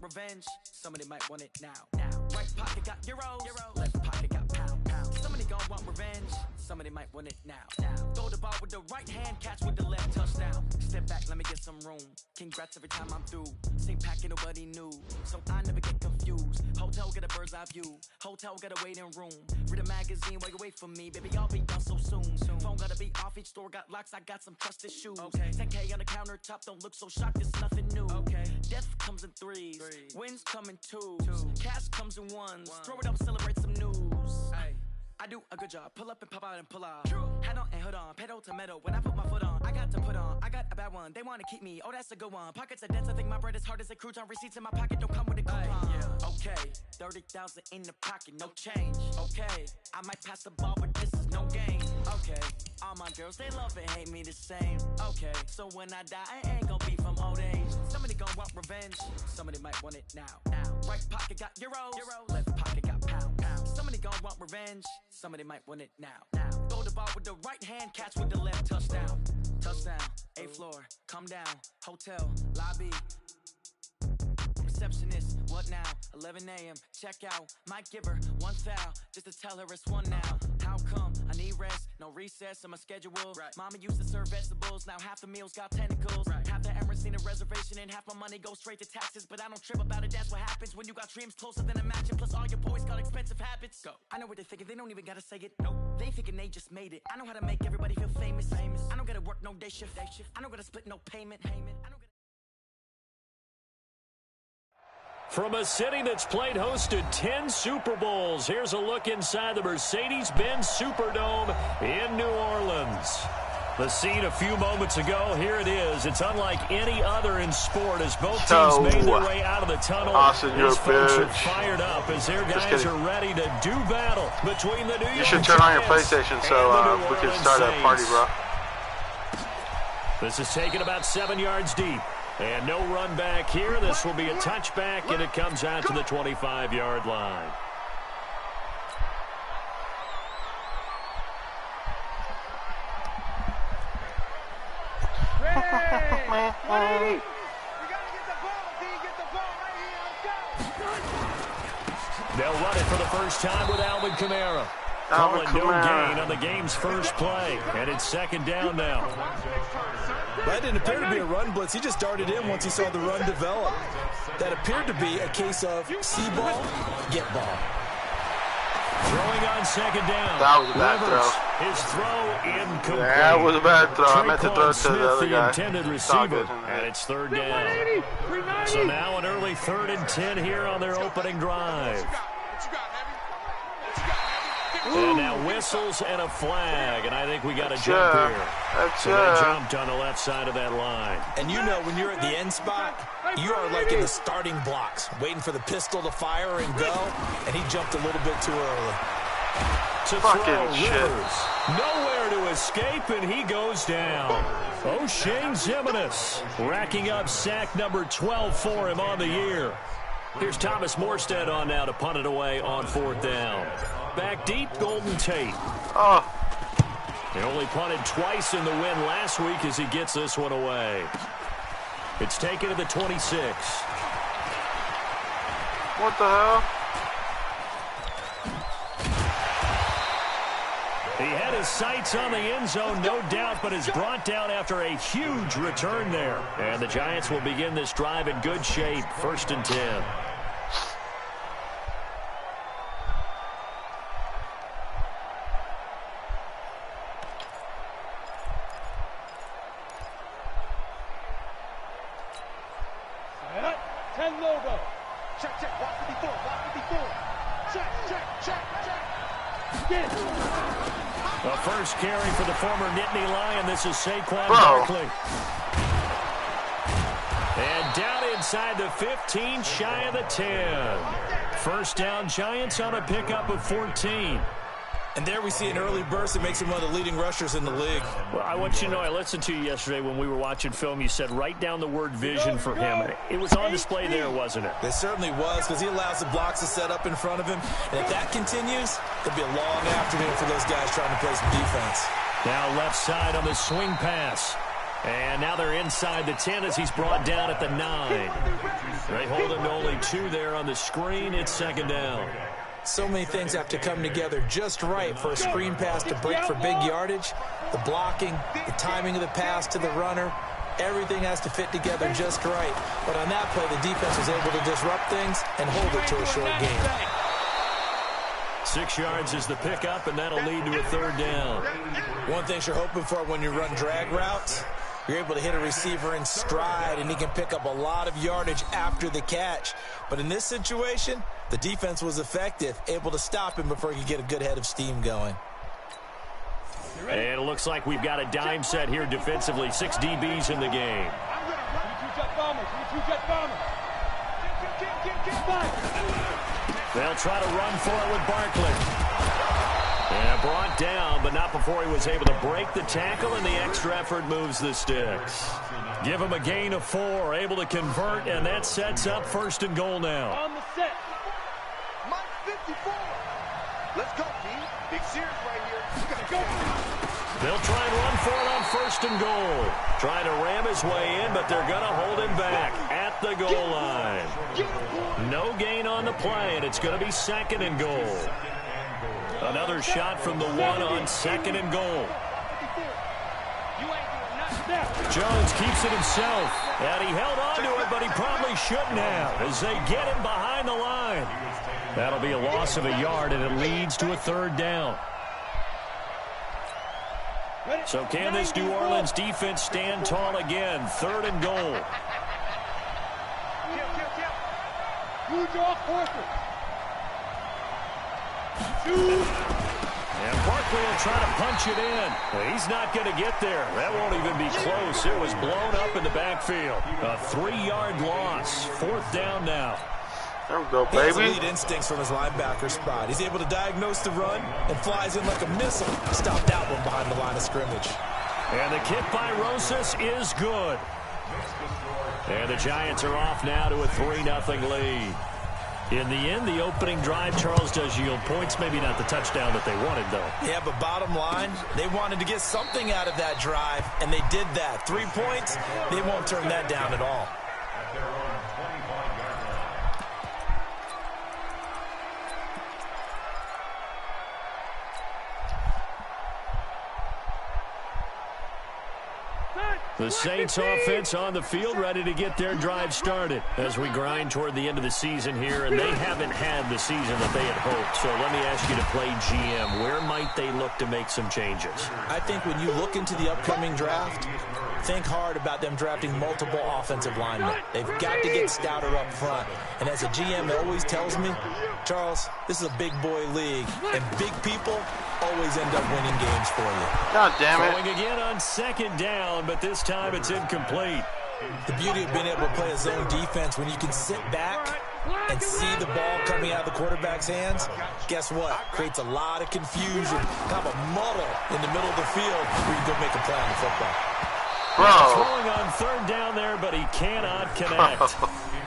revenge. Somebody might want it now. Right pocket got euros, left pocket got pound. Somebody gon' want revenge. Somebody might want it now. Throw the ball with the right hand, catch with the left, touchdown. Step back, let me get some room. Congrats every time I'm through. Same packet, nobody knew, so I never get confused. Hotel get a bird's eye view. Hotel got a waiting room. Read a magazine while you wait for me, baby. I'll be done so soon. Phone gotta be off. Each store got locks. I got some trusted shoes. 10K on the countertop. Don't look so shocked. It's nothing new. Death comes in threes. Wins come in twos. Cash comes in ones. Throw it up, celebrate some news. I do a good job. Pull up and pop out and pull out. Hat on and hood on. Pedal to metal. When I put my foot on, I got to put on. I got a bad one. They want to keep me. Oh, that's a good one. Pockets are dense. I think my bread is hard as a crouton. Receipts in my pocket don't come with a coupon. Okay, 30,000 in the pocket, no change. Okay, I might pass the ball, but this is no game. Okay, all my girls, they love and hate me the same. Okay, so when I die, I ain't gonna be from old age. Somebody gon' want revenge. Somebody might want it now. Right pocket got euros, left pocket got pound. Somebody gon' want revenge. Somebody might want it now. Throw the ball with the right hand, catch with the left, touchdown. Touchdown, 8th floor, come down, hotel, lobby. Receptionist, what now? 11 a.m. Check out. Might give her one foul just to tell her it's one now. How come? I need rest, no recess in my schedule. Mama used to serve vegetables, now half the meals got tentacles. Half the Emirates need a reservation and half my money goes straight to taxes. But I don't trip about it, that's what happens when you got dreams closer than a mansion. Plus all your boys got expensive habits. Go. I know what they're thinking, they don't even gotta say it. Nope. They thinking they just made it. I know how to make everybody feel famous. I don't gotta work no day shift. I don't gotta split no payment. I don't gotta... From a city that's played host to 10 Super Bowls, here's a look inside the Mercedes-Benz Superdome in New Orleans. The scene a few moments ago, here it is. It's unlike any other in sport as both teams made their way out of the tunnel. These folks are fired up as their guys are ready to do battle between the New York You should turn on your PlayStation so we can start a party, bro. This is taken about 7 yards deep. And no run back here. This will be a touchback, and it comes out to the 25-yard line. They'll run it for the first time with Alvin Kamara. Calling no gain on the game's first play, and it's second down now. That didn't appear to be a run blitz. He just darted in once he saw the run develop. That appeared to be a case of see ball, get ball. Throwing on second down. That was a bad throw. His throw incomplete. Yeah, it was a bad throw. I meant to throw it to the other guy. Intended receiver, and it's third down. So now an early 3rd and 10 here on their opening drive. And now whistles and a flag, and I think we got a jump here. So they jumped on the left side of that line. And you know when you're at the end spot, you are like in the starting blocks, waiting for the pistol to fire and go, and he jumped a little bit too early. To throw Rivers. Nowhere to escape, and he goes down. O'Shane Ximines racking up sack number 12 for him on the year. Here's Thomas Morstead on now to punt it away on 4th down. Back deep, Golden Tate. He only punted twice in the win last week as he gets this one away. It's taken to the 26. What the hell? He had his sights on the end zone, no doubt, but is brought down after a huge return there. And the Giants will begin this drive in good shape, 1st and 10. The first carry for the former Nittany Lion. This is Saquon Barkley. And down inside the 15, shy of the 10. First down, Giants on a pickup of 14. And there we see an early burst that makes him one of the leading rushers in the league. Well, I want you to know, I listened to you yesterday when we were watching film. You said write down the word vision for him. It was on display there, wasn't it? It certainly was, because he allows the blocks to set up in front of him. And if that continues, it'll be a long afternoon for those guys trying to play some defense. Now left side on the swing pass. And now they're inside the 10 as he's brought down at the 9. They hold him to only 2 there on the screen. It's second down. So many things have to come together just right for a screen pass to break for big yardage. The blocking, the timing of the pass to the runner, everything has to fit together just right. But on that play, the defense was able to disrupt things and hold it to a short gain. 6 yards is the pickup, and that'll lead to a third down. One thing you're hoping for when you run drag routes, you're able to hit a receiver in stride, and he can pick up a lot of yardage after the catch. But in this situation, the defense was effective, able to stop him before he could get a good head of steam going. And it looks like we've got a dime set here defensively. 6 DBs in the game. They'll try to run for it with Barkley. And brought down, but not before he was able to break the tackle, and the extra effort moves the sticks. Give him a gain of 4, able to convert, and that sets up first and goal now. On the set. Mike 54. Let's go, team. Big Sears right here. We're going to go. They'll try and run for it on first and goal. Trying to ram his way in, but they're going to hold him back at the goal line. No gain on the play, and it's going to be second and goal. Another shot from the 1 on second and goal. Jones keeps it himself, and he held on to it, but he probably shouldn't have as they get him behind the line. That'll be a loss of a yard, and it leads to a third down. So can this New Orleans defense stand tall again? Third and goal. And Barkley will try to punch it in. Well, he's not going to get there. That won't even be close. It was blown up in the backfield. A 3-yard loss. Fourth down now. There we go, baby. He has elite instincts from his linebacker spot. He's able to diagnose the run and flies in like a missile. Stopped that one behind the line of scrimmage. And the kick by Rosas is good. And the Giants are off now to a 3-0 lead. In the end, the opening drive, Charles, does yield points. Maybe not the touchdown that they wanted, though. Yeah, but bottom line, they wanted to get something out of that drive, and they did that. 3 points, they won't turn that down at all. The Saints offense on the field, ready to get their drive started as we grind toward the end of the season here, and they haven't had the season that they had hoped. So let me ask you to play GM. Where might they look to make some changes? I think when you look into the upcoming draft, think hard about them drafting multiple offensive linemen. They've got to get stouter up front. And as a GM always tells me, Charles, this is a big boy league, and big people always end up winning games for you. God damn it. Going again on second down, but this time it's incomplete. The beauty of being able to play a zone defense when you can sit back and see the ball coming out of the quarterback's hands, guess what? Creates a lot of confusion, kind of a muddle in the middle of the field where you can go make a play on the football. Bro. Throwing on third down there, but he cannot connect.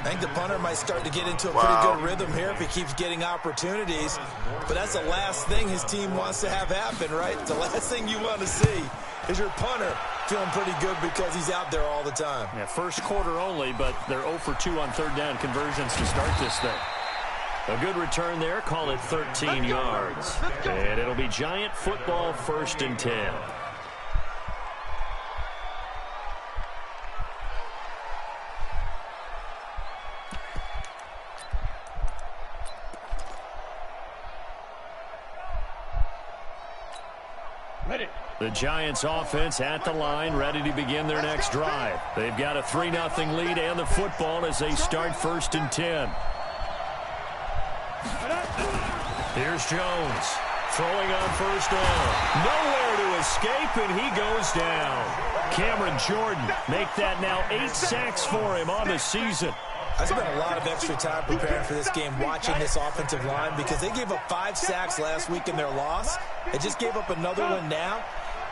I think the punter might start to get into a pretty good rhythm here if he keeps getting opportunities. But that's the last thing his team wants to have happen, right? The last thing you want to see is your punter feeling pretty good because he's out there all the time. Yeah, first quarter only, but they're 0 for 2 on third down conversions to start this thing. A good return there. Call it 13 yards. And it'll be Giant football, 1st and 10. The Giants offense at the line, ready to begin their next drive. They've got a 3-0 lead and the football as they start 1st and 10. Here's Jones throwing on first down. Nowhere to escape, and he goes down. Cameron Jordan make that now 8 sacks for him on the season. I spent a lot of extra time preparing for this game watching this offensive line because they gave up 5 sacks last week in their loss. They just gave up another one now.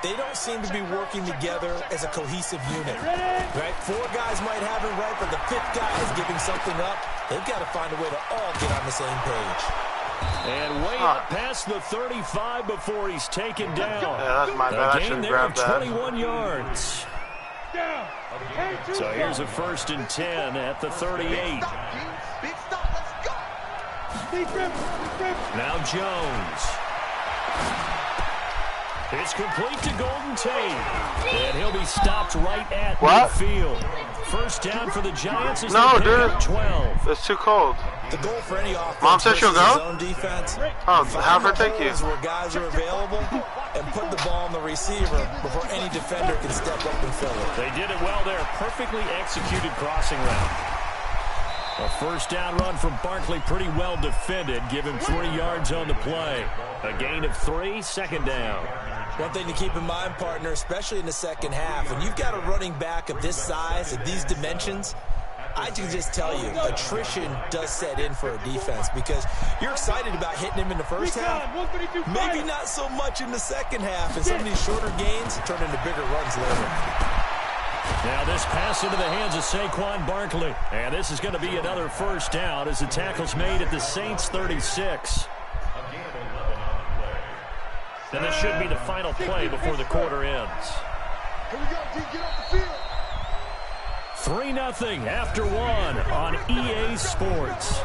They don't seem to be working together as a cohesive unit. Right? 4 guys might have it right, but the 5th guy is giving something up. They've got to find a way to all get on the same page. And way up past the 35 before he's taken down. Yeah, that's my bad. I should gain have there of grabbed that. 21 yards. So here's a 1st and 10 at the 38. Big stop, let's go. Now Jones. It's complete to Golden Tate. And he'll be stopped right at midfield. 1st down for the Giants as they pick up 12. It's too cold. The goal for any offense. Mom said she'll go? Zone defense. Oh, have her take you. Where guys are available and put the ball on the receiver before any defender can step up and fill it. They did it well there. Perfectly executed crossing route. A 1st down run from Barkley, pretty well defended. Give him 3 yards on the play. A gain of 3, 2nd down. One thing to keep in mind, partner, especially in the second half, when you've got a running back of this size, of these dimensions, I can just tell you, attrition does set in for a defense because you're excited about hitting him in the first half. Maybe not so much in the second half, and some of these shorter gains turn into bigger runs later. Now this pass into the hands of Saquon Barkley. And this is going to be another 1st down as the tackle's made at the Saints 36. And this should be the final play before the quarter ends. Here we go, D, get off the field. 3-0 after 1 on EA Sports.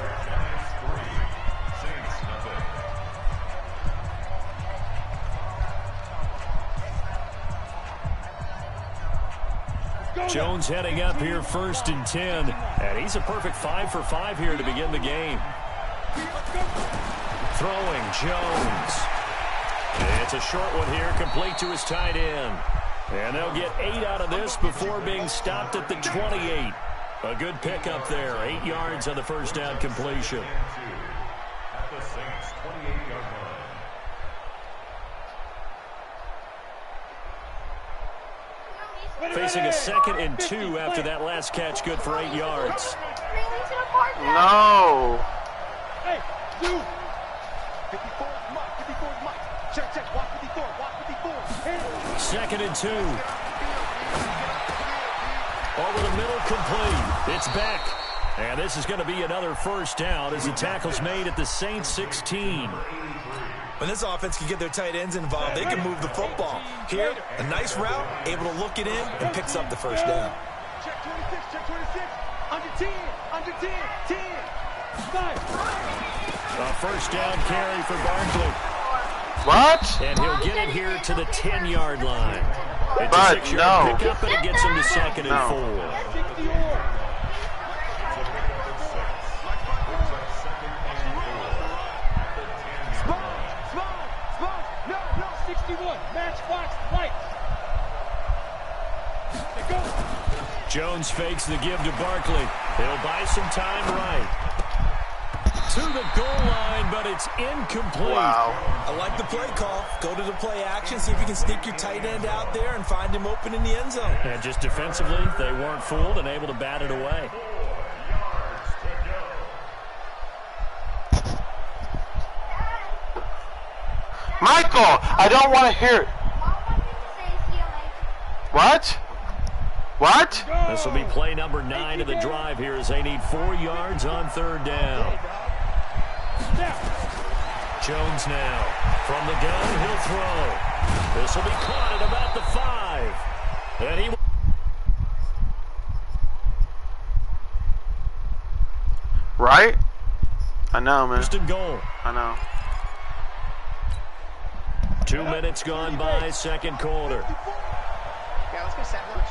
Jones heading up here 1st and 10. And he's a perfect 5 for 5 here to begin the game. Throwing Jones. It's a short one here, complete to his tight end. And they'll get 8 out of this before being stopped at the 28. A good pickup there, 8 yards on the 1st down completion. Facing a 2nd and 2 after that last catch, good for 8 yards. No. Hey, dude. 54, Mike, 54, Mike. Check, walk 54, walk 54. 2nd and 2. Over the middle, complete. It's back. And this is going to be another 1st down as the tackle's made at the Saints 16. When this offense can get their tight ends involved, they can move the football. Here, a nice route, able to look it in, and picks up the 1st down. Check 26, under 10, 10. 5. A 1st down carry for Barkley. What? And he'll get it here to the 10-yard line. It's But a 6-yard pickup, and it gets him to 2nd and 4. No, 61. Matchbox white. Jones fakes the give to Barkley. He'll buy some time right. To the goal line, but it's incomplete. Wow. I like the play call. Go to the play action, see if you can sneak your tight end out there and find him open in the end zone. And just defensively, they weren't fooled and able to bat it away. Michael, I don't want to hear it. What? What? This will be play number 9 of the drive here as they need 4 yards on 3rd down. Jones now. From the gun, he'll throw. This will be caught at about the 5. And he... Right? I know, man. First and goal. I know. 2 minutes gone by, 2nd quarter. Yeah, let's go sandwich.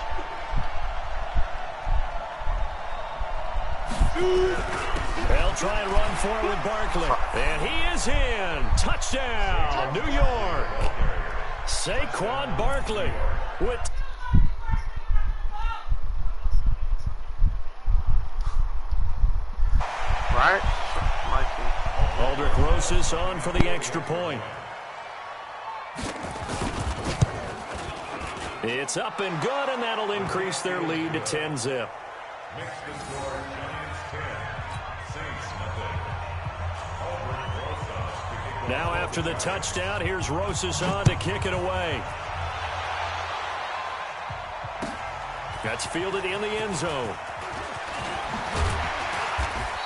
They'll try and run for it with Barkley. And he is in. Touchdown, New York. Saquon Barkley with... Right? Mikey. Aldrich Rosas on for the extra point. It's up and good, and that'll increase their lead to 10-zip. Now after the touchdown, here's Rosas on to kick it away. That's fielded in the end zone.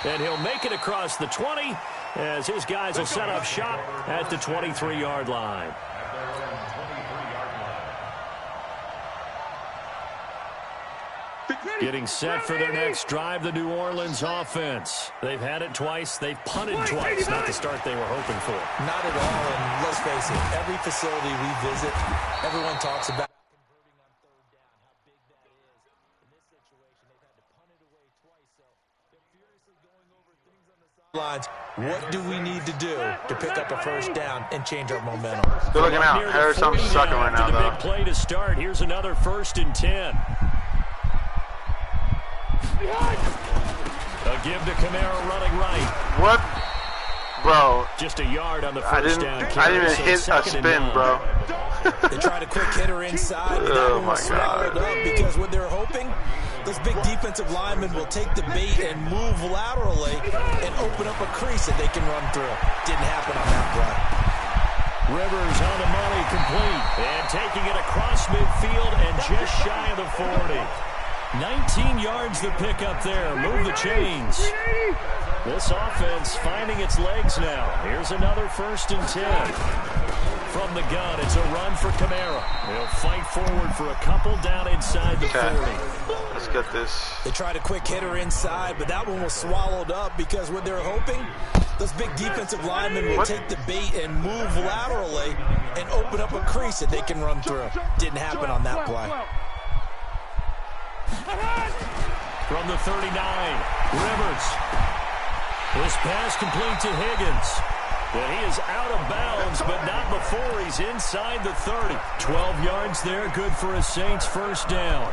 And he'll make it across the 20 as his guys will set up shop at the 23-yard line. Getting set for their next drive, the New Orleans offense. They've had it twice. They've punted twice. Not the start they were hoping for. Not at all, and let's face it, every facility we visit, everyone talks about converting on third down, how big that is. In this situation, they've had to punt it away twice, so they're furiously going over things on the sidelines. What do we need to do to pick up a first down and change our momentum? Good looking out. Harris, I'm sucking right now, though. Big play to start. Here's another 1st and 10. A give to Kamara running right. What? Bro. Just a yard on the first down. I didn't even hit a spin, bro. They tried a quick hitter inside, but that one was swallowed up because what they're hoping, those big defensive linemen will take the bait and move laterally and open up a crease that they can run through. Didn't happen on that play. Rivers on the money, complete. And taking it across midfield and just shy of the 40. 19 yards the pickup there. Move the chains. This offense finding its legs now. Here's another 1st and 10. From the gun, it's a run for Kamara. He'll fight forward for a couple down inside the 40. Let's get this. They tried a quick hitter inside, but that one was swallowed up because what they're hoping, those big defensive linemen will take the bait and move laterally and open up a crease that they can run through. Didn't happen on that play. From the 39, Rivers. This pass complete to Higgins. But he is out of bounds, but not before he's inside the 30. 12 yards there, good for a Saints 1st down.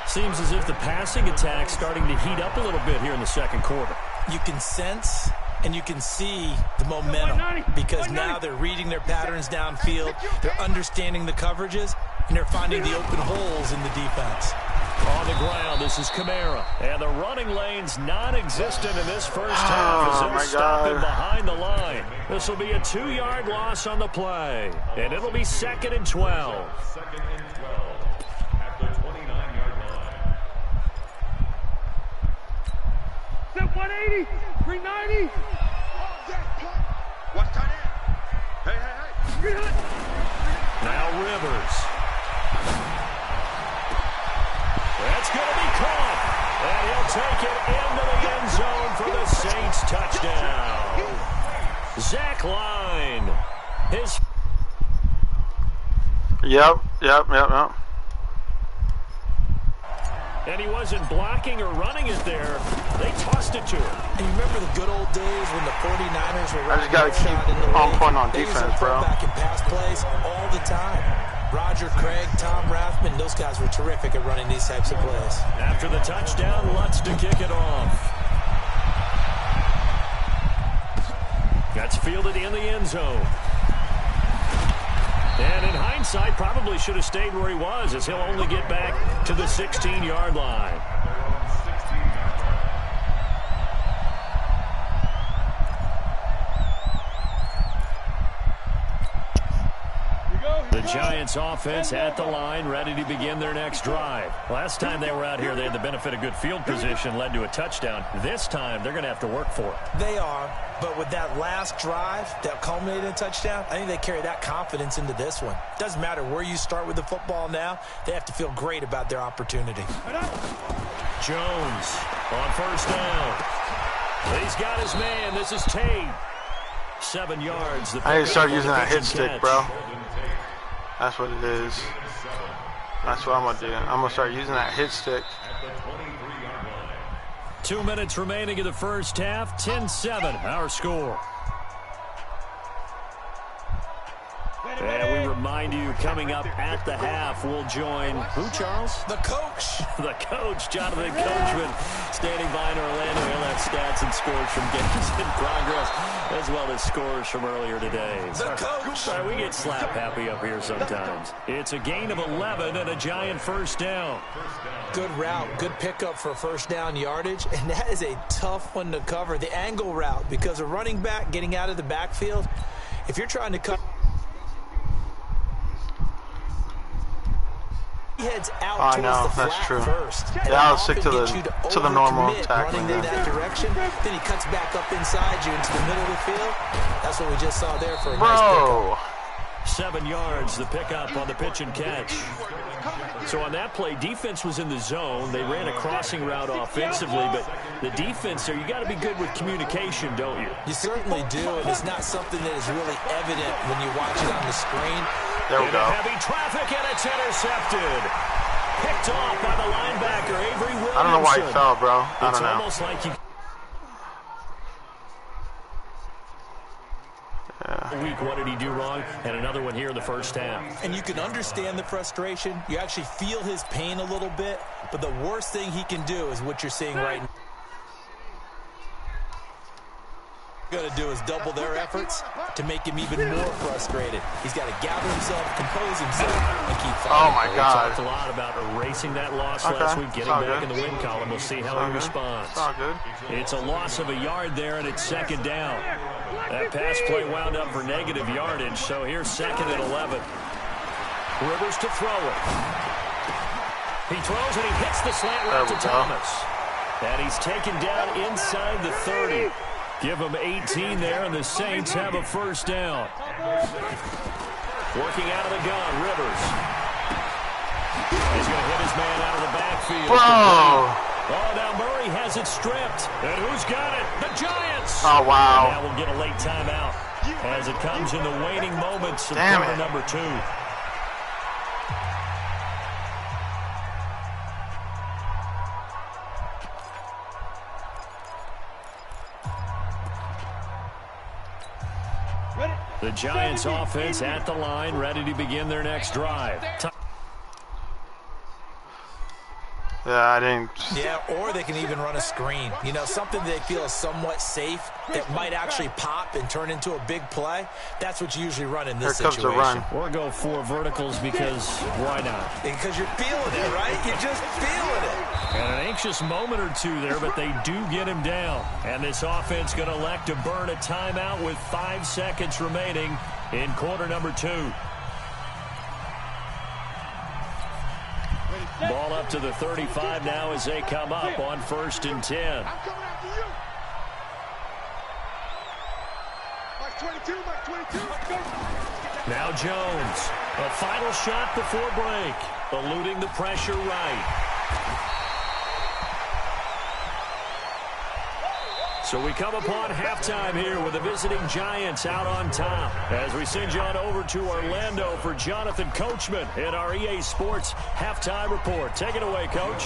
Seems as if the passing attack's starting to heat up a little bit here in the 2nd quarter. You can sense and you can see the momentum because now they're reading their patterns downfield, they're understanding the coverages, and they're finding the open holes in the defense. On the ground, this is Kamara. And the running lane's non-existent in this first half as they'll stop him behind the line. This will be a 2-yard loss on the play. And it'll be 2nd and 12. 2nd and 12 at the 29-yard line. Set 180, 390. Watch tight end. Hey. Now Rivers. That's going to be caught. And he'll take it into the end zone for the Saints touchdown. Zach Line. Yep. And he wasn't blocking or running it there. They tossed it to him. And you remember the good old days when the 49ers were I just got to keep on point on defense, bro. Back and pass plays all the time. Roger Craig, Tom Rathman, those guys were terrific at running these types of plays. After the touchdown, Lutz to kick it off. That's fielded in the end zone. And in hindsight, probably should have stayed where he was as he'll only get back to the 16-yard line. The Giants offense at the line, ready to begin their next drive. Last time they were out here, they had the benefit of good field position, led to a touchdown. This time, they're going to have to work for it. They are, but with that last drive that culminated in a touchdown, I think they carry that confidence into this one. Doesn't matter where you start with the football now, they have to feel great about their opportunity. Jones on 1st down. He's got his man. This is Tate. 7 yards. I need to start using that hit stick, bro. That's what it is. That's what I'm going to do. I'm going to start using that hit stick. 2 minutes remaining in the first half. 10-7, our score. And we remind you, coming up at the half, we'll join who, Charles? The coach. The coach, Jonathan Coachman, standing by in Orlando. He'll have stats and scores from games in progress, as well as scores from earlier today. The coach. Sorry, we get slap happy up here sometimes. It's a gain of 11 and a Giant 1st down. Good route, good pickup for 1st down yardage, and that is a tough one to cover. The angle route, because a running back getting out of the backfield, if you're trying to cover, he heads out towards the flat first. Yeah, I'll stick to the normal tackling. Running in that direction, then he cuts back up inside you into the middle of the field. That's what we just saw there for a nice pickup. 7 yards, the pickup on the pitch and catch. So on that play, defense was in the zone. They ran a crossing route offensively, but the defense there, you got to be good with communication, don't you? You certainly do, and it's not something that is really evident when you watch it on the screen. There we go. Heavy traffic, and it's intercepted. Picked off by the linebacker, Avery Williamson. I don't know why he fell, bro. I don't know. It's almost like you... Week, what did he do wrong? And another one here in the first half. And you can understand the frustration. You actually feel his pain a little bit. But the worst thing he can do is what you're seeing right now. What he's going to do is double their efforts to make him even more frustrated. He's got to gather himself, compose himself, and keep fighting. Oh, my God. We talked a lot about erasing that loss last week, getting back in the win column. We'll see how he responds. It's all good. It's a loss of a yard there, and it's second down. That pass play wound up for negative yardage, so here's second and 11. Rivers to throw it. He throws, and he hits the slant route to Thomas. And he's taken down inside the 30. Give him 18 there, and the Saints have a first down. Working out of the gun, Rivers. He's going to hit his man out of the backfield. Bro! Oh, now Murray has it stripped. And who's got it? The Giants. Oh, wow. And now we'll get a late timeout as it comes in the waning moments of quarter number 2. The Giants offense at the line, ready to begin their next drive. Yeah, I didn't. Yeah, or they can even run a screen. You know, something they feel is somewhat safe that might actually pop and turn into a big play. That's what you usually run in this situation. Here comes the run. Or go 4 verticals because why not? Because you're feeling it, right? You're just feeling it. And an anxious moment or two there, but they do get him down. And this offense going to elect to burn a timeout with 5 seconds remaining in quarter number 2. Ball up to the 35 now as they come up on 1st and 10. Now Jones. A final shot before break. Eluding the pressure right. So we come upon halftime here with the visiting Giants out on top. As we send you on over to Orlando for Jonathan Coachman in our EA Sports halftime report. Take it away, Coach.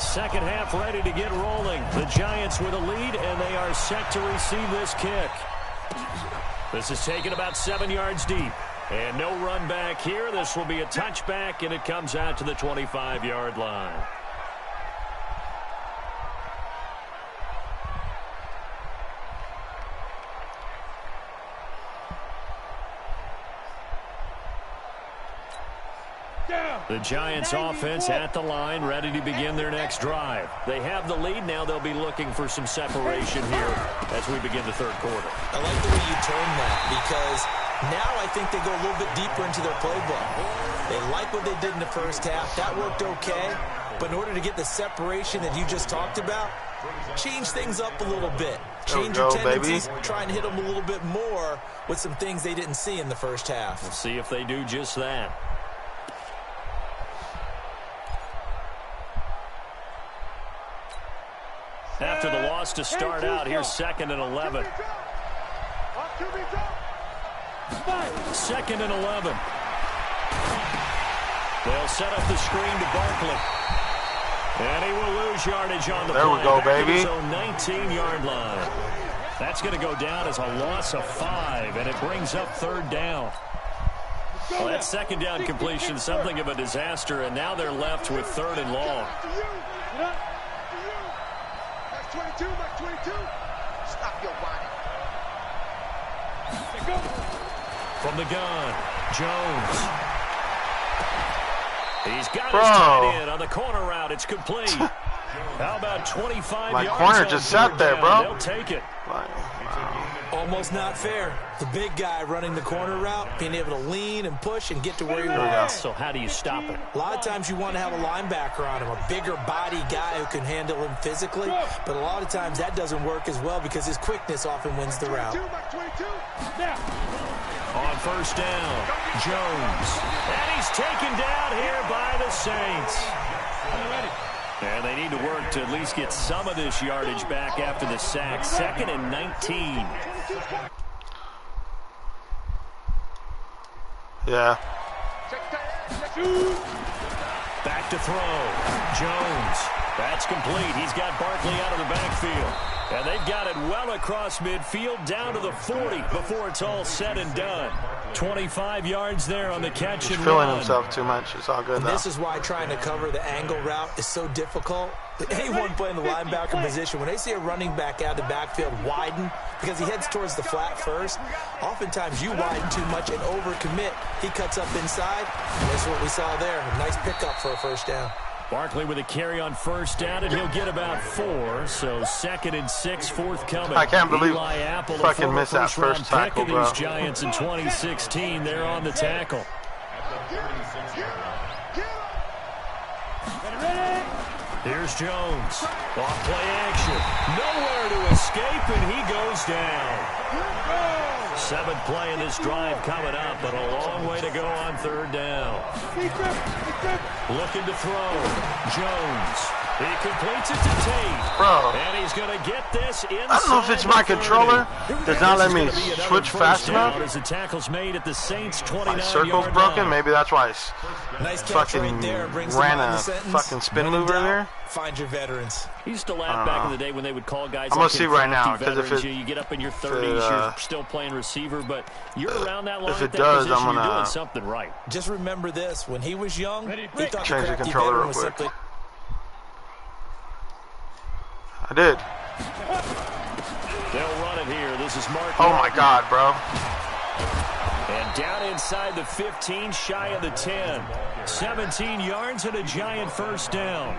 Second half ready to get rolling. The Giants with a lead, and they are set to receive this kick. This is taken about 7 yards deep. And no run back here. This will be a touchback, and it comes out to the 25-yard line. The Giants offense at the line, ready to begin their next drive. They have the lead. Now they'll be looking for some separation here as we begin the third quarter. I like the way you term that because now I think they go a little bit deeper into their playbook. They like what they did in the first half. That worked okay. But in order to get the separation that you just talked about, change things up a little bit. Change your tendencies, try and hit them a little bit more with some things they didn't see in the first half. We'll see if they do just that. After the loss to start out, here's 2nd and 11. 2nd and 11. They'll set up the screen to Barkley. And he will lose yardage on the play. There we go, baby. So 19-yard line. That's going to go down as a loss of 5, and it brings up 3rd down. Well, that 2nd down completion, something of a disaster, and now they're left with 3rd and long. 22, Mike 22. Stop your whining. From the gun, Jones. He's got his tight end on the corner route. It's complete. How about 25 yards? My corner just sat there, bro. They'll take it. Wow. Almost not fair. The big guy running the corner route, being able to lean and push and get to where he wants. So how do you stop it? A lot of times you want to have a linebacker on him, a bigger body guy who can handle him physically. But a lot of times that doesn't work as well because his quickness often wins the route. On first down, Jones. And he's taken down here by the Saints. And they need to work to at least get some of this yardage back after the sack. 2nd and 19. Yeah. Back to throw. Jones. That's complete. He's got Barkley out of the backfield. And they've got it well across midfield down to the 40 before it's all said and done. 25 yards there on the catch and run. He's feeling himself too much. It's all good and though. This is why trying to cover the angle route is so difficult. Anyone playing the linebacker position, when they see a running back out of the backfield widen, because he heads towards the flat first, oftentimes you widen too much and overcommit. He cuts up inside, and that's what we saw there. A nice pickup for a first down. Barkley with a carry on first down, and he'll get about 4. So 2nd and 6, forthcoming. I can't believe Eli Apple, fucking missed that first tackle, pick of these Giants in 2016. They're on the tackle. Here's Jones. Off play action. Nowhere to escape, and he goes down. 7th play in this drive coming up, but a long way to go on 3rd down. Looking to throw. Jones. He completes it to Tate. Bro. And he's going to get this inside. I don't know if it's my controller. Does not let me switch fast enough. As the tackle's made at the Saints' 29-yard My circle's broken. Maybe that's why it's nice catch fucking right there. Brings ran them on a the sentence. fucking spin mover there. Find your veterans. He used to laugh back in the day when they would call guys. I'm gonna see right now, because if it, you get up in your 30s, you're still playing receiver, but you're around that long. If it at that does, position, I'm you're gonna doing something right. Just remember this: when he was young, he thought change the crafty controller veteran real was quick. simply. I did. They'll run it here. This is Mark. Oh my God, bro. And down inside the 15, shy of the 10. 17 yards and a Giant first down.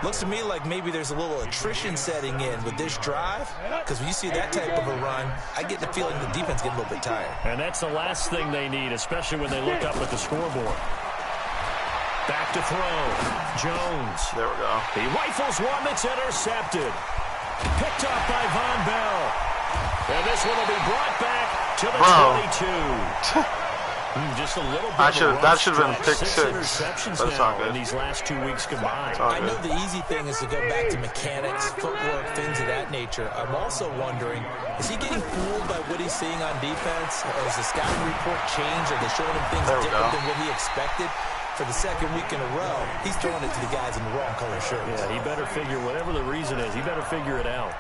Looks to me like maybe there's a little attrition setting in with this drive, because when you see that type of a run, I get the feeling the defense getting a little bit tired. And that's the last thing they need, especially when they look up at the scoreboard. Back to throw. Jones. There we go. He rifles one that's intercepted. Picked up by Von Bell. And this one will be brought back to the 22. Just a little bit. That should have been pick 6. Interceptions That's not now good. in these last 2 weeks combined. I know the easy thing is to go back to mechanics, footwork, things of that nature. I'm also wondering, is he getting fooled by what he's seeing on defense? Has the scouting report changed? Are they showing him things different than what he expected? For the 2nd week in a row, he's throwing it to the guys in the wrong color shirts. Yeah, he better figure, whatever the reason is, he better figure it out.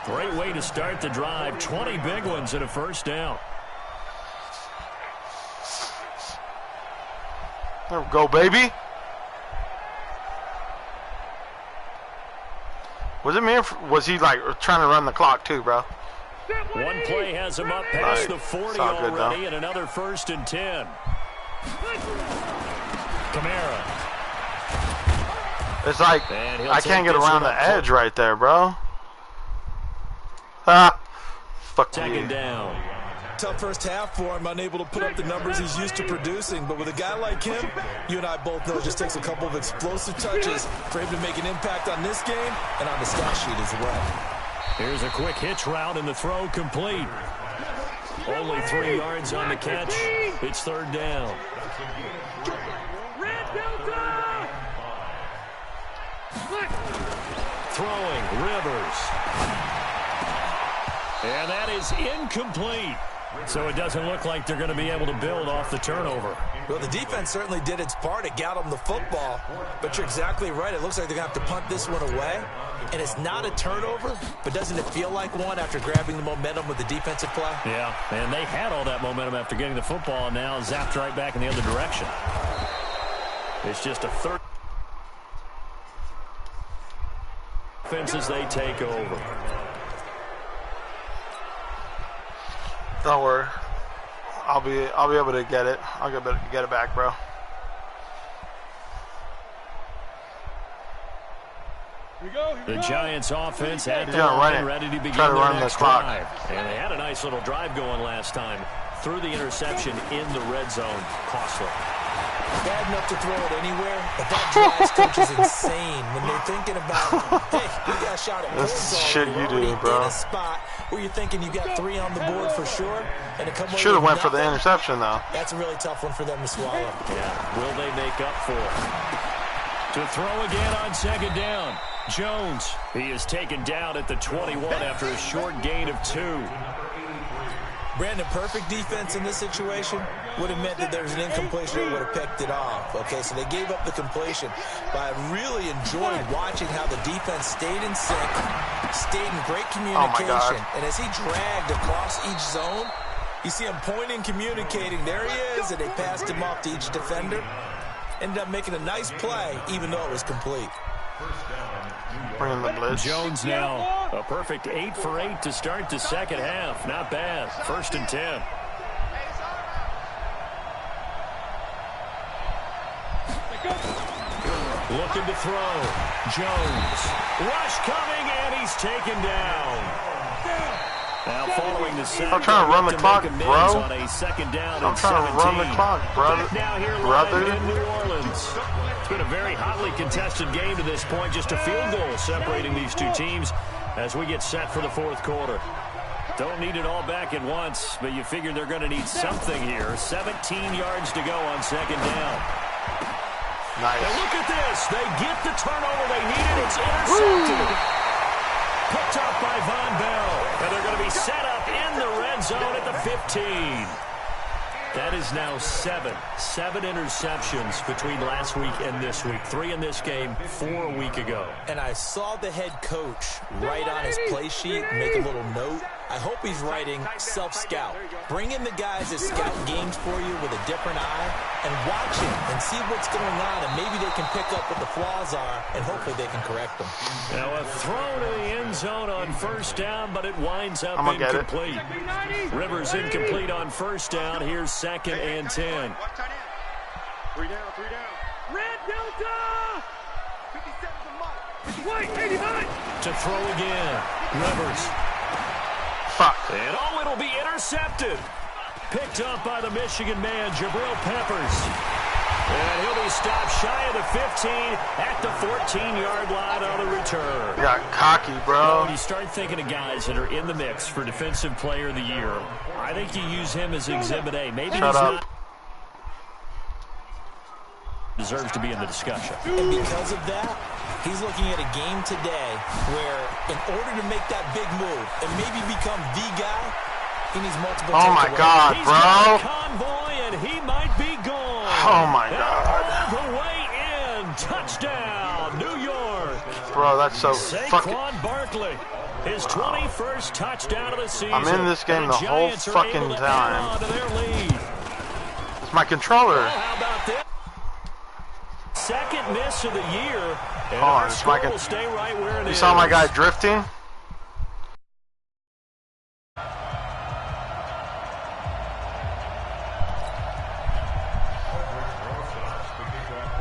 Great way to start the drive. 20 big ones and a first down. There we go, baby. Was it me or was he like trying to run the clock too, bro? One play has him up past the 40 already, and another 1st and 10. Kamara. It's like I can't get around the edge right there, bro. Ah, fuck you. 2nd down. Tough first half for him, unable to put up the numbers he's used to producing. But with a guy like him, you and I both know it just takes a couple of explosive touches for him to make an impact on this game and on the stat sheet as well. Here's a quick hitch route, and the throw complete. Only 3 yards on the catch. It's 3rd down. Throwing, Rivers. And that is incomplete. So it doesn't look like they're going to be able to build off the turnover. Well, the defense certainly did its part. It got them the football. But you're exactly right. It looks like they're going to have to punt this one away. And it's not a turnover, but doesn't it feel like one after grabbing the momentum with the defensive play? Yeah, and they had all that momentum after getting the football, and now zapped right back in the other direction. It's just a 3rd offense as they take over. Don't worry. I'll be able to get it. I'll get it back, bro. The Giants offense at the line, ready to begin Try to their run next the clock. drive. And they had a nice little drive going last time. Threw the interception in the red zone. Costly. Bad enough to throw it anywhere, but that drives coaches insane when they're thinking about, hey, You got shot at That's points shit you do, bro. in a spot where you're thinking you got 3 on the board for sure, and it Should have went for the interception though. That's a really tough one for them to swallow. Yeah, will they make up for it? To throw again on second down. Jones, he is taken down at the 21 after a short gain of 2. Brandon, perfect defense in this situation would have meant that there's an incompletion that would have picked it off. Okay, so they gave up the completion. But I really enjoyed watching how the defense stayed in sync, stayed in great communication. And as he dragged across each zone, you see him pointing, communicating. There he is, and they passed him off to each defender. Ended up making a nice play, even though it was complete. Bringing the blitz. Jones now a perfect 8 for 8 to start the second half. Not bad. 1st and 10. Looking to throw. Jones. Rush coming, and he's taken down. Now following the sack. I'm trying to run the clock, bro. On a second down I'm trying to run the clock, brother. Now here Brother. in New Orleans. It's been a very hotly contested game to this point. Just a field goal separating these two teams as we get set for the 4th quarter. Don't need it all back at once, but you figure they're going to need something here. 17 yards to go on second down. Nice. And look at this. They get the turnover they needed. It's intercepted. Picked up by Von Bell. And they're going to be set up in the red zone at the 15. That is now 7 interceptions between last week and this week. 3 in this game, 4 a week ago. And I saw the head coach write on his play sheet, make a little note. I hope he's writing self-scout. Bring in the guys that scout games for you with a different eye and watch it and see what's going on, and maybe they can pick up what the flaws are, and hopefully they can correct them. Now a throw to the end zone on 1st down, but it winds up incomplete. Rivers incomplete on 1st down. Here's 2nd and 10. 3 down, 3 down. Red Delta! 57's a mark. White, 89! To throw again. Rivers. Fuck. And it'll be intercepted. Picked up by the Michigan man, Jabril Peppers. And he'll be stopped shy of the 15 at the 14-yard line on the return. Got cocky, bro. When you start thinking of guys that are in the mix for Defensive Player of the Year, I think you use him as Exhibit A. Maybe Shut he's up. not deserves to be in the discussion. And because of that, he's looking at a game today where in order to make that big move and maybe become the guy, he needs multiple Oh my God, He's bro. got a convoy, and he might be gone. Oh my And God. all the way in. Touchdown, New York. Bro, that's so fucking... Saquon Barkley. His 21st touchdown of the season. I'm in this game the whole Giants are fucking able to time. add on to their lead. It's my controller. Well, how about this? Second miss of the year. And Hold on, our it's score my will stay right where it You is. saw my guy drifting?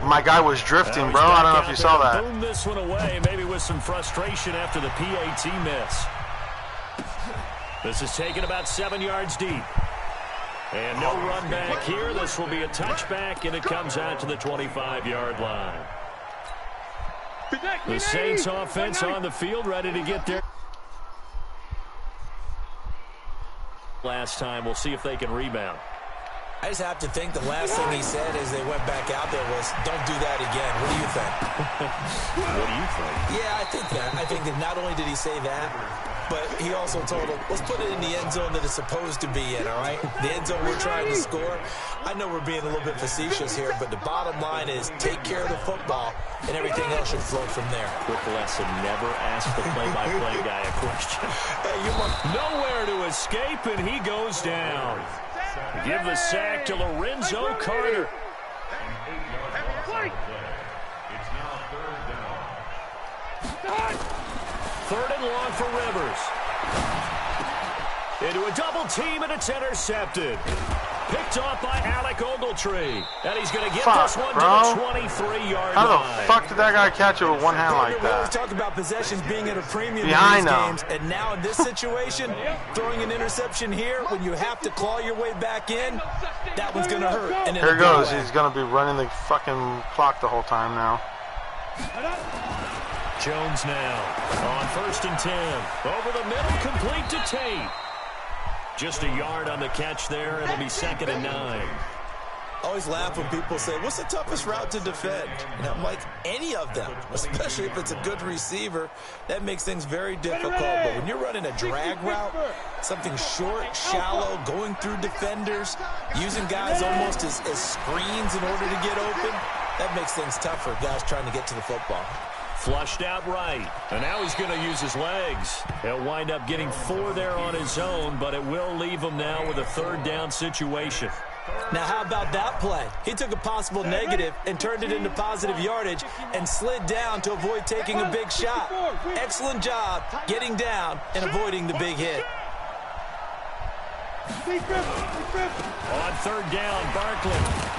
My guy was drifting, bro. I don't know if you saw that. Boom this one away, maybe with some frustration after the PAT miss. This is taken about 7 yards deep. And no run back here. This will be a touchback, and it comes out to the 25-yard line. The Saints offense on the field, ready to get there. Last time, we'll see if they can rebound. I just have to think the last thing he said as they went back out there was, don't do that again. What do you think? What do you think? Yeah, I think that. I think that not only did he say that, but he also told him, let's put it in the end zone that it's supposed to be in, all right? The end zone we're trying to score. I know we're being a little bit facetious here, but the bottom line is take care of the football, and everything else should flow from there. Quick lesson, never ask the play-by-play guy a question. Hey, you must... Nowhere to escape, and he goes down. Give the sack to Lorenzo Carter. Third and long for Rivers. Into a double team, and it's intercepted. Picked off by Alec Ogletree. And he's going to get this one to the 23-yard line. How the fuck did that guy catch it with one hand like We always that? talk about possessions being at a premium Yeah, in these I know. games, and now in this situation, throwing an interception here when you have to claw your way back in, that one's going to hurt. And in Here a goes. good way. He's going to be running the fucking clock the whole time now. Jones now on 1st and 10. Over the middle, complete to Tate. Just a yard on the catch there. It'll be 2nd and 9. I always laugh when people say, what's the toughest route to defend? And I'm like, any of them, especially if it's a good receiver. That makes things very difficult. But when you're running a drag route, something short, shallow, going through defenders, using guys almost as screens in order to get open, that makes things tough for guys trying to get to the football. Flushed out right, and now he's going to use his legs. He'll wind up getting 4 there on his own, but it will leave him now with a 3rd down situation. Now, how about that play? He took a possible negative and turned it into positive yardage and slid down to avoid taking a big shot. Excellent job getting down and avoiding the big hit. On 3rd down, Barkley.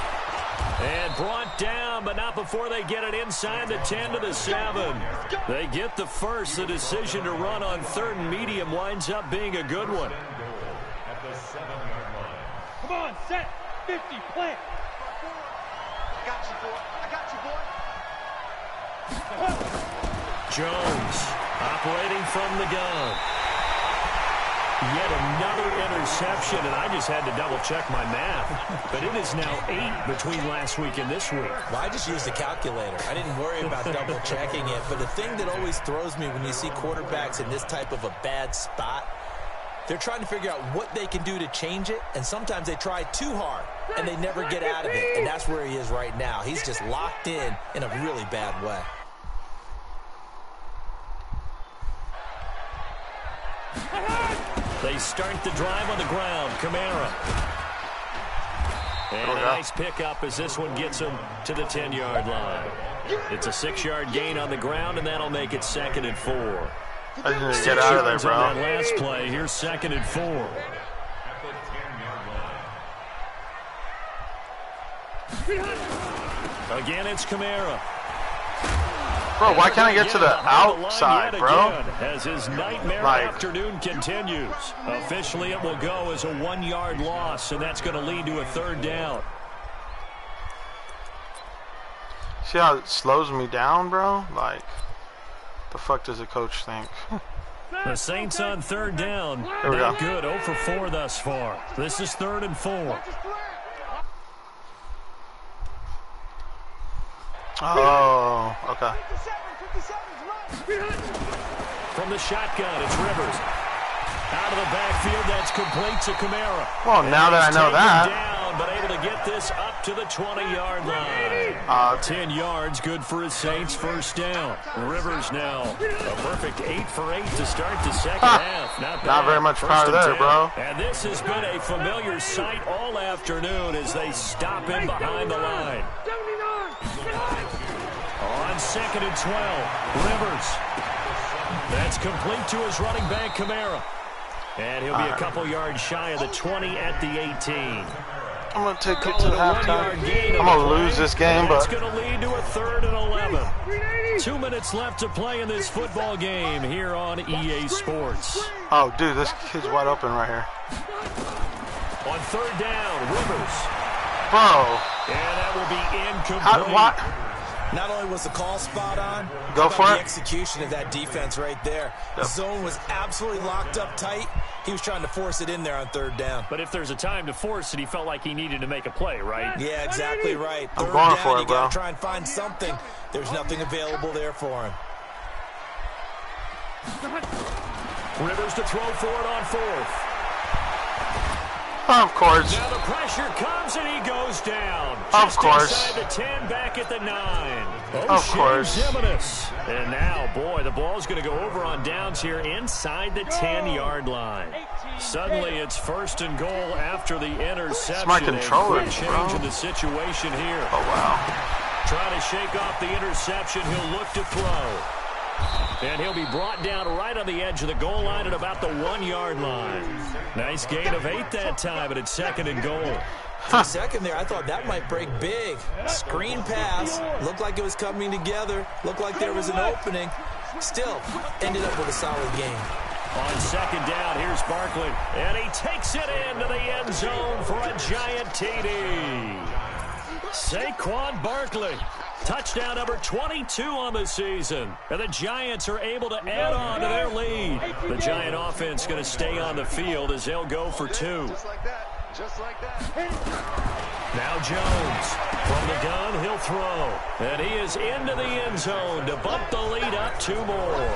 And brought down, but not before they get it inside the 10 to the 7. They get the first. The decision to run on 3rd and medium winds up being a good one. At the 7-yard line. Come on, set, 50, plant. I got you, boy. Jones operating from the gun. Yet another interception, and I just had to double-check my math. But it is now 8 between last week and this week. Well, I just used a calculator. I didn't worry about double-checking it. But the thing that always throws me when you see quarterbacks in this type of a bad spot, they're trying to figure out what they can do to change it, and sometimes they try too hard, and they never get out of it. And that's where he is right now. He's just locked in a really bad way. They start the drive on the ground. Kamara. And a nice pickup as this one gets him to the 10-yard line. It's a 6-yard gain on the ground, and that'll make it 2nd and 4. I just need to get out of there, bro. On that last play, here's 2nd and 4. At the 10-yard line. Again, it's Kamara. Bro, why can't I get to the outside, bro? As his nightmare afternoon continues. Officially, it will go as a 1-yard loss, and that's going to lead to a 3rd down. See how it slows me down, bro? Like, the fuck does the coach think? The Saints on 3rd down. There we go. Not good. 0 for 4 thus far. This is 3rd and 4. Oh, okay. From the shotgun, it's Rivers. Out of the backfield, that's complete to Kamara. Well, now that I know that. Down, but able to get this up to the 20-yard line. 10 yards, good for his Saints. 1st down. Rivers now a perfect 8 for 8 to start the 2nd half. Not very much power there, bro. And this has been a familiar sight all afternoon as they stop him behind the line. On 2nd and 12, Rivers. That's complete to his running back, Kamara. And he'll be a couple yards shy of the 20 at the 18. I'm going to take it to the halftime. I'm going to lose this game, but... It's going to lead to a 3rd and 11. 2 minutes left to play in this football game here on EA Sports. Oh, dude, this kid's wide open right here. On 3rd down, Rivers. Bro. And that will be incomplete. Not only was the call spot on, go for the it. Execution of that defense right there. The zone was absolutely locked up tight. He was trying to force it in there on 3rd down. But if there's a time to force it, he felt like he needed to make a play, right? Yeah, exactly right. I'm going for it, you got to try and find something. There's nothing available there for him. Rivers to throw for it on 4th. Of course. Now the pressure comes and he goes down. Of course. Inside the 10, back at the 9. Of course. And now, boy, the ball's going to go over on downs here inside the 10-yard line. Suddenly, it's 1st and goal after the interception. It's my controller, bro. Change in the situation here. Oh, wow. Trying to shake off the interception. He'll look to throw. And he'll be brought down right on the edge of the goal line at about the 1-yard line. Nice gain of 8 that time, but it's 2nd and goal. For a second there, I thought that might break big. Screen pass. Looked like it was coming together. Looked like there was an opening. Still, ended up with a solid game. On 2nd down, here's Barkley. And he takes it into the end zone for a giant TD. Saquon Barkley Touchdown number 22 on the season. And the Giants are able to add on to their lead. The Giant offense going to stay on the field as they'll go for 2. Just like that. Just like that. Now Jones. From the gun, he'll throw. And he is into the end zone to bump the lead up 2 more.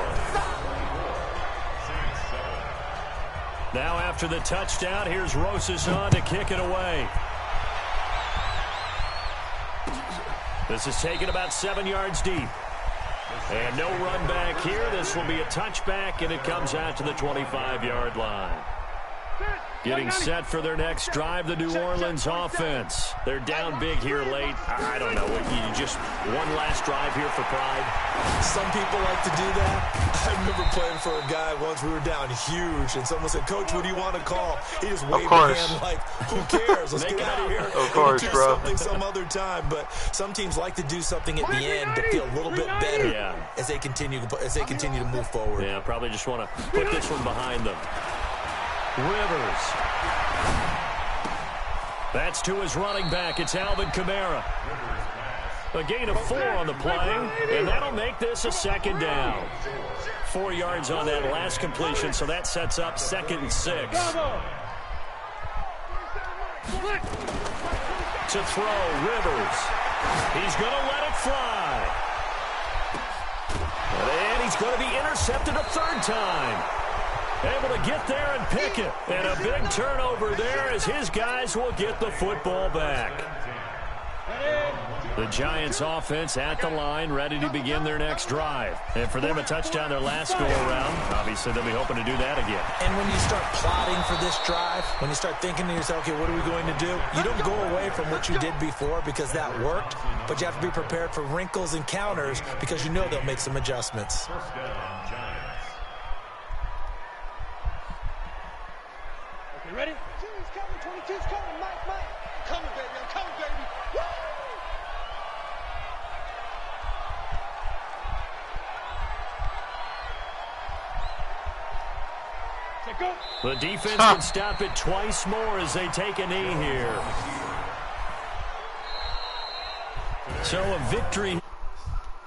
Now after the touchdown, here's Rosas on to kick it away. This is taken about 7 yards deep. And no run back here. This will be a touchback, and it comes out to the 25-yard line. Getting set for their next drive, the New Orleans offense. They're down big here late. I don't know. You just one last drive here for pride. Some people like to do that. I remember playing for a guy once. We were down huge, and someone said, "Coach, what do you want to call?" He just waved a hand like, "Who cares? Let's get out of here." Of course, do bro. something some other time. But some teams like to do something at the end to feel a little bit better as they continue to move forward. Yeah, probably just want to put this one behind them. Rivers. That's to his running back. It's Alvin Kamara. A gain of 4 on the play, and that'll make this a 2nd down. 4 yards on that last completion, so that sets up 2nd and 6. To throw, Rivers. He's going to let it fly. And he's going to be intercepted a 3rd time. Able to get there and pick it. And a big turnover there as his guys will get the football back. The Giants offense at the line, ready to begin their next drive. And for them, a touchdown their last go-around. Obviously, they'll be hoping to do that again. And when you start plotting for this drive, when you start thinking to yourself, okay, what are we going to do? You don't go away from what you did before because that worked, but you have to be prepared for wrinkles and counters because you know they'll make some adjustments. Ready? 2's coming, 22's coming, Mike. Coming, baby, I'm coming, baby. Woo! The defense can stop it twice more as they take a knee here. So a victory.